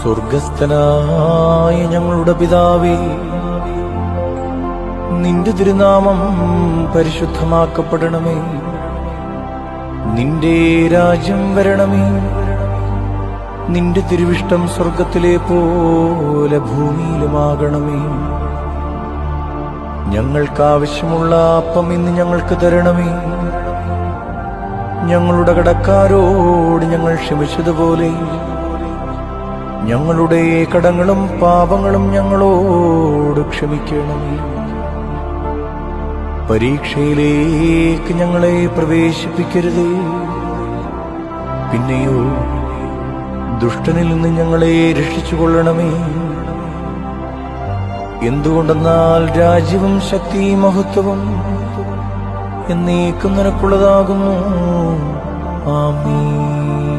സ്വർഗസ്ഥനായ ഞങ്ങളുടെ പിതാവേ, നിന്റെ തിരുനാമം പരിശുദ്ധമാക്കപ്പെടണമേ. നിന്റെ രാജ്യം വരണമേ. നിന്റെ തിരുവിഷ്ടം സ്വർഗത്തിലെ പോലെ ഭൂമിയിലുമാകണമേ. ഞങ്ങൾക്കാവശ്യമുള്ള അപ്പം ഇന്ന് ഞങ്ങൾക്ക് തരണമേ. ഞങ്ങളുടെ കടക്കാരോട് ഞങ്ങൾ ക്ഷമിച്ചതുപോലെ ഞങ്ങളുടെ കടങ്ങളും പാപങ്ങളും ഞങ്ങളോട് ക്ഷമിക്കണമേ. പരീക്ഷയിലേക്ക് ഞങ്ങളെ പ്രവേശിപ്പിക്കരുതേ, പിന്നെയോ ദുഷ്ടനിൽ നിന്ന് ഞങ്ങളെ രക്ഷിച്ചുകൊള്ളണമേ. എന്തുകൊണ്ടെന്നാൽ രാജ്യവും ശക്തിയും മഹത്വവും എന്നേക്കും നിനക്കുള്ളതാകുന്നു. ആമേൻ.